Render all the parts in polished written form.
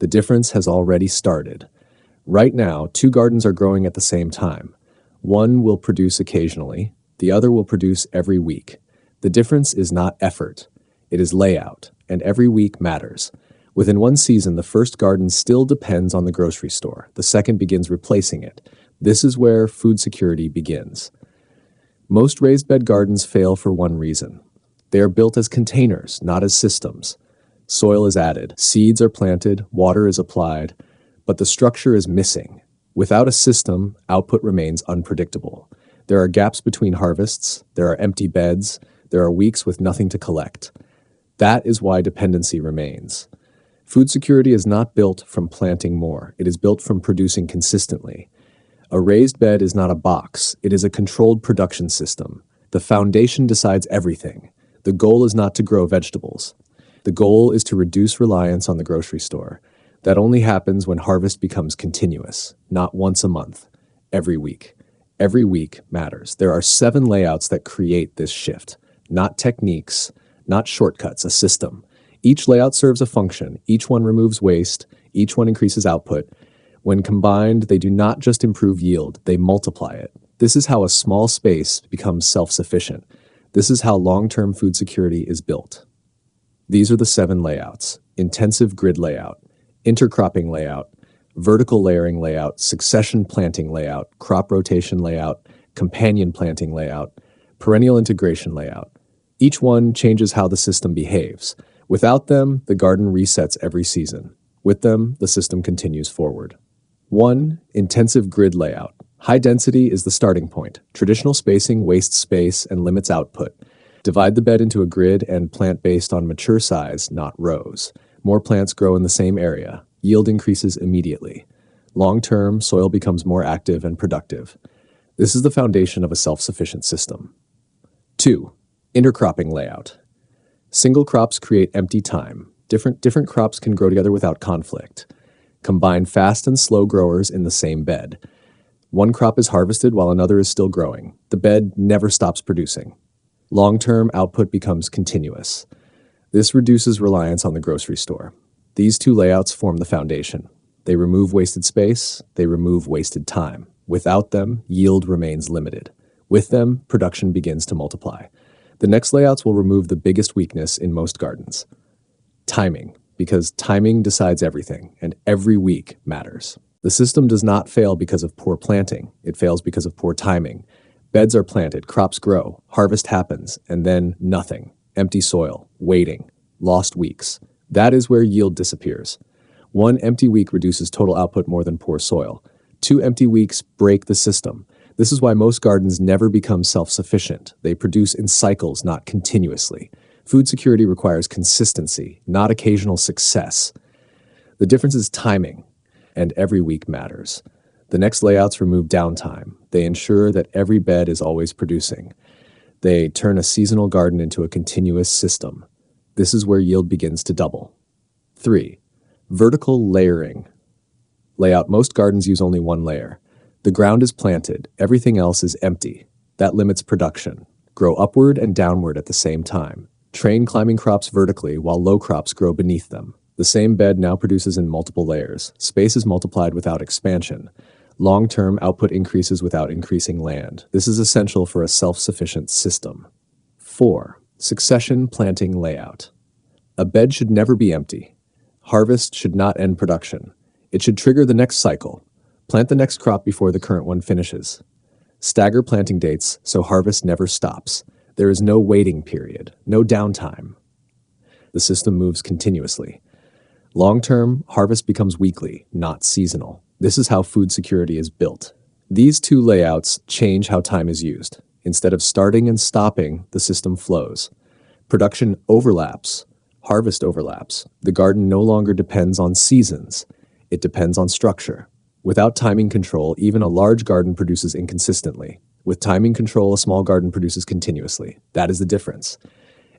The difference has already started. Right now, two gardens are growing at the same time. One will produce occasionally, the other will produce every week. The difference is not effort, it is layout, and every week matters. Within one season, the first garden still depends on the grocery store. The second begins replacing it. This is where food security begins. Most raised bed gardens fail for one reason. They are built as containers, not as systems. Soil is added, seeds are planted, water is applied, but the structure is missing. Without a system, output remains unpredictable. There are gaps between harvests, there are empty beds, there are weeks with nothing to collect. That is why dependency remains. Food security is not built from planting more, it is built from producing consistently. A raised bed is not a box, it is a controlled production system. The foundation decides everything. The goal is not to grow vegetables. The goal is to reduce reliance on the grocery store. That only happens when harvest becomes continuous, not once a month, every week. Every week matters. There are 7 layouts that create this shift, not techniques, not shortcuts, a system. Each layout serves a function, each one removes waste, each one increases output. When combined, they do not just improve yield, they multiply it. This is how a small space becomes self-sufficient. This is how long-term food security is built. These are the 7 layouts: intensive grid layout, intercropping layout, vertical layering layout, succession planting layout, crop rotation layout, companion planting layout, perennial integration layout. Each one changes how the system behaves. Without them, the garden resets every season. With them, the system continues forward. 1. Intensive grid layout. High density is the starting point. Traditional spacing wastes space and limits output. Divide the bed into a grid and plant based on mature size, not rows. More plants grow in the same area. Yield increases immediately. Long-term, soil becomes more active and productive. This is the foundation of a self-sufficient system. 2. Intercropping layout. Single crops create empty time. Different crops can grow together without conflict. Combine fast and slow growers in the same bed. One crop is harvested while another is still growing. The bed never stops producing. Long-term output becomes continuous. This reduces reliance on the grocery store. These 2 layouts form the foundation. They remove wasted space, they remove wasted time. Without them, yield remains limited. With them, production begins to multiply. The next layouts will remove the biggest weakness in most gardens: timing, because timing decides everything, and every week matters. The system does not fail because of poor planting, it fails because of poor timing. Beds are planted, crops grow, harvest happens, and then nothing. Empty soil, waiting, lost weeks. That is where yield disappears. 1 empty week reduces total output more than poor soil. 2 empty weeks break the system. This is why most gardens never become self-sufficient. They produce in cycles, not continuously. Food security requires consistency, not occasional success. The difference is timing, and every week matters. The next layouts remove downtime. They ensure that every bed is always producing. They turn a seasonal garden into a continuous system. This is where yield begins to double. 3. Vertical layering. Layout. Most gardens use only one layer. The ground is planted, everything else is empty. That limits production. Grow upward and downward at the same time. Train climbing crops vertically while low crops grow beneath them. The same bed now produces in multiple layers. Space is multiplied without expansion. Long-term output increases without increasing land. This is essential for a self-sufficient system. 4. Succession planting layout. A bed should never be empty. Harvest should not end production. It should trigger the next cycle. Plant the next crop before the current one finishes. Stagger planting dates so harvest never stops. There is no waiting period, no downtime. The system moves continuously. Long-term, harvest becomes weekly, not seasonal. This is how food security is built. These 2 layouts change how time is used. Instead of starting and stopping, the system flows. Production overlaps. Harvest overlaps. The garden no longer depends on seasons. It depends on structure. Without timing control, even a large garden produces inconsistently. With timing control, a small garden produces continuously. That is the difference.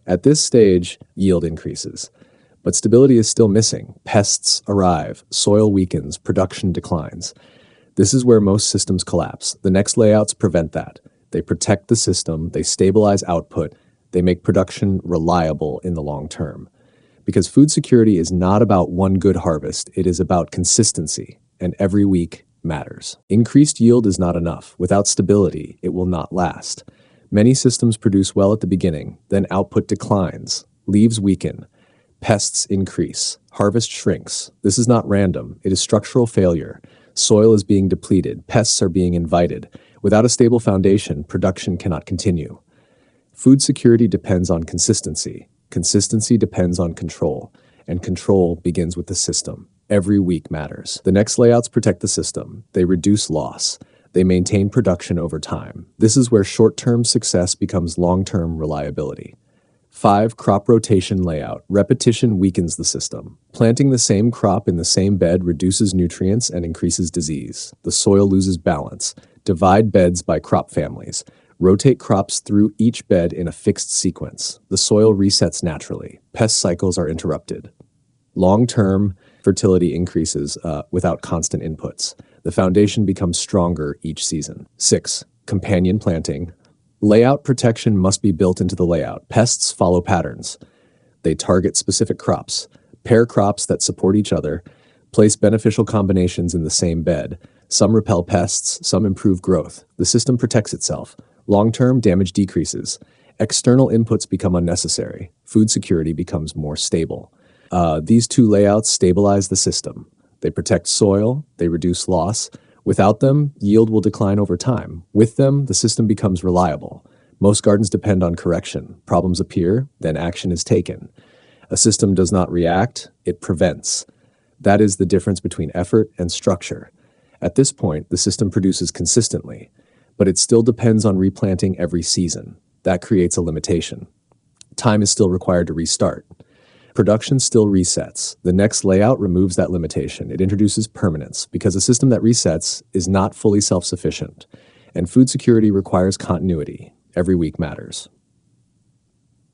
At this stage, yield increases. But stability is still missing. Pests arrive, soil weakens, production declines. This is where most systems collapse. The next layouts prevent that. They protect the system, they stabilize output, they make production reliable in the long term. Because food security is not about one good harvest, it is about consistency, and every week matters. Increased yield is not enough. Without stability, it will not last. Many systems produce well at the beginning, then output declines, leaves weaken, pests increase, harvest shrinks. This is not random, it is structural failure. Soil is being depleted, pests are being invited. Without a stable foundation, production cannot continue. Food security depends on consistency. Consistency depends on control, and control begins with the system. Every week matters. The next layouts protect the system. They reduce loss. They maintain production over time. This is where short-term success becomes long-term reliability. 5. Crop rotation layout. Repetition weakens the system. Planting the same crop in the same bed reduces nutrients and increases disease. The soil loses balance. Divide beds by crop families. Rotate crops through each bed in a fixed sequence. The soil resets naturally. Pest cycles are interrupted. Long-term fertility increases without constant inputs. The foundation becomes stronger each season. 6. Companion planting. Layout protection must be built into the layout. Pests follow patterns. They target specific crops. Pair crops that support each other. Place beneficial combinations in the same bed. Some repel pests, some improve growth. The system protects itself. Long-term damage decreases. External inputs become unnecessary. Food security becomes more stable. These two layouts stabilize the system. They protect soil, they reduce loss. Without them, yield will decline over time. With them, the system becomes reliable. Most gardens depend on correction. Problems appear, then action is taken. A system does not react, it prevents. That is the difference between effort and structure. At this point, the system produces consistently, but it still depends on replanting every season. That creates a limitation. Time is still required to restart. Production still resets. The next layout removes that limitation. It introduces permanence, because a system that resets is not fully self-sufficient. And food security requires continuity. Every week matters.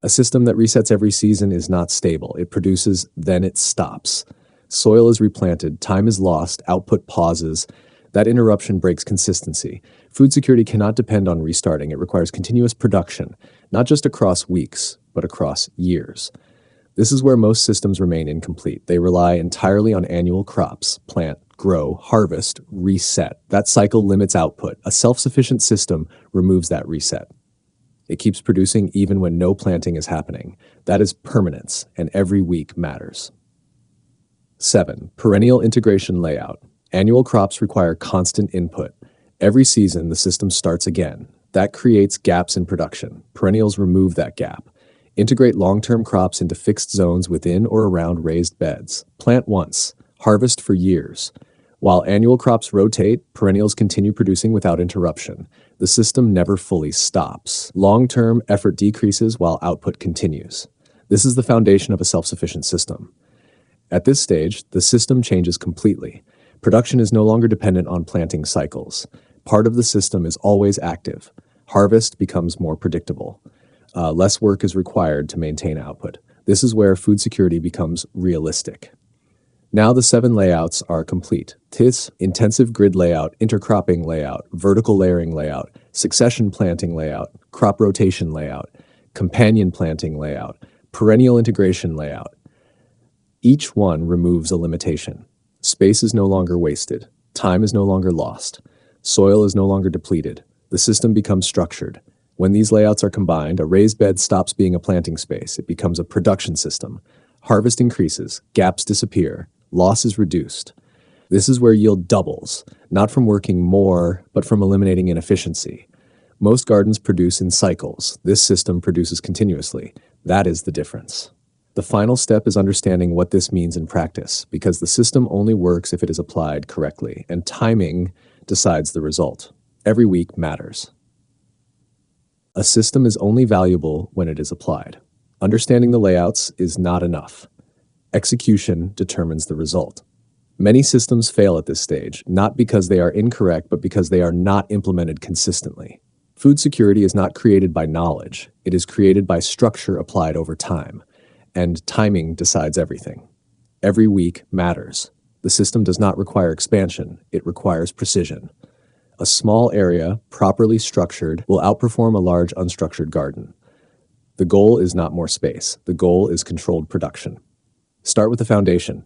A system that resets every season is not stable. It produces, then it stops. Soil is replanted, time is lost, output pauses. That interruption breaks consistency. Food security cannot depend on restarting. It requires continuous production, not just across weeks, but across years. This is where most systems remain incomplete. They rely entirely on annual crops: plant, grow, harvest, reset. That cycle limits output. A self-sufficient system removes that reset. It keeps producing even when no planting is happening. That is permanence, and every week matters. 7. Perennial integration layout. Annual crops require constant input. Every season, the system starts again. That creates gaps in production. Perennials remove that gap. Integrate long-term crops into fixed zones within or around raised beds. Plant once, harvest for years. While annual crops rotate, perennials continue producing without interruption. The system never fully stops. Long-term effort decreases while output continues. This is the foundation of a self-sufficient system. At this stage, the system changes completely. Production is no longer dependent on planting cycles. Part of the system is always active. Harvest becomes more predictable. Less work is required to maintain output. This is where food security becomes realistic. Now the 7 layouts are complete. TIS, intensive grid layout, intercropping layout, vertical layering layout, succession planting layout, crop rotation layout, companion planting layout, perennial integration layout. Each one removes a limitation. Space is no longer wasted. Time is no longer lost. Soil is no longer depleted. The system becomes structured. When these layouts are combined, a raised bed stops being a planting space. It becomes a production system. Harvest increases, gaps disappear, loss is reduced. This is where yield doubles, not from working more, but from eliminating inefficiency. Most gardens produce in cycles. This system produces continuously. That is the difference. The final step is understanding what this means in practice, because the system only works if it is applied correctly, and timing decides the result. Every week matters. A system is only valuable when it is applied. Understanding the layouts is not enough. Execution determines the result. Many systems fail at this stage, not because they are incorrect, but because they are not implemented consistently. Food security is not created by knowledge. It is created by structure applied over time. And timing decides everything. Every week matters. The system does not require expansion. It requires precision. A small area, properly structured, will outperform a large unstructured garden. The goal is not more space. The goal is controlled production. Start with the foundation.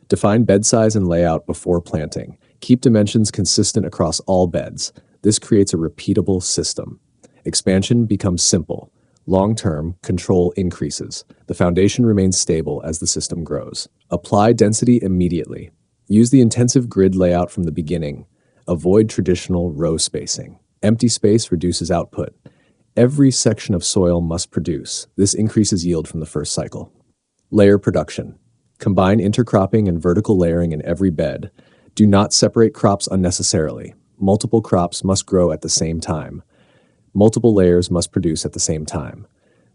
Define bed size and layout before planting. Keep dimensions consistent across all beds. This creates a repeatable system. Expansion becomes simple. Long-term, control increases. The foundation remains stable as the system grows. Apply density immediately. Use the intensive grid layout from the beginning. Avoid traditional row spacing. Empty space reduces output. Every section of soil must produce. This increases yield from the first cycle. Layer production. Combine intercropping and vertical layering in every bed. Do not separate crops unnecessarily. Multiple crops must grow at the same time. Multiple layers must produce at the same time.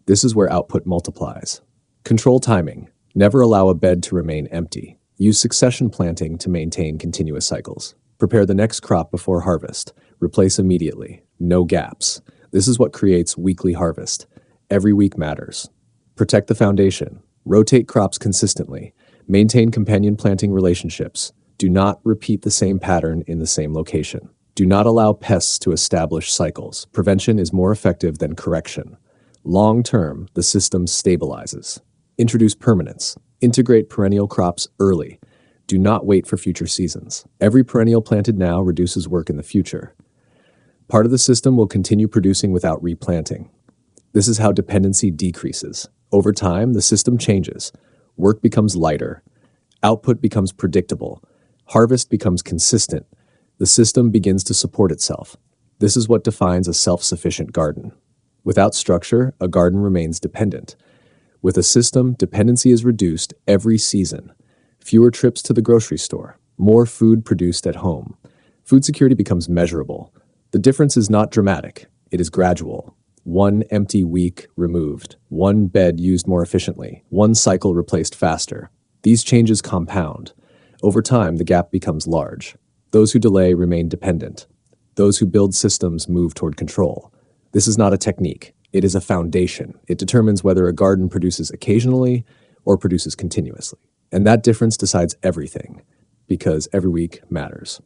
This is where output multiplies. Control timing. Never allow a bed to remain empty. Use succession planting to maintain continuous cycles. Prepare the next crop before harvest. Replace immediately. No gaps. This is what creates weekly harvest. Every week matters. Protect the foundation. Rotate crops consistently. Maintain companion planting relationships. Do not repeat the same pattern in the same location. Do not allow pests to establish cycles. Prevention is more effective than correction. Long term, the system stabilizes. Introduce permanence. Integrate perennial crops early. Do not wait for future seasons. Every perennial planted now reduces work in the future. Part of the system will continue producing without replanting. This is how dependency decreases. Over time, the system changes. Work becomes lighter. Output becomes predictable. Harvest becomes consistent. The system begins to support itself. This is what defines a self-sufficient garden. Without structure, a garden remains dependent. With a system, dependency is reduced every season. Fewer trips to the grocery store. More food produced at home. Food security becomes measurable. The difference is not dramatic. It is gradual. One empty week removed. One bed used more efficiently. One cycle replaced faster. These changes compound. Over time, the gap becomes large. Those who delay remain dependent. Those who build systems move toward control. This is not a technique. It is a foundation. It determines whether a garden produces occasionally or produces continuously. And that difference decides everything, because every week matters.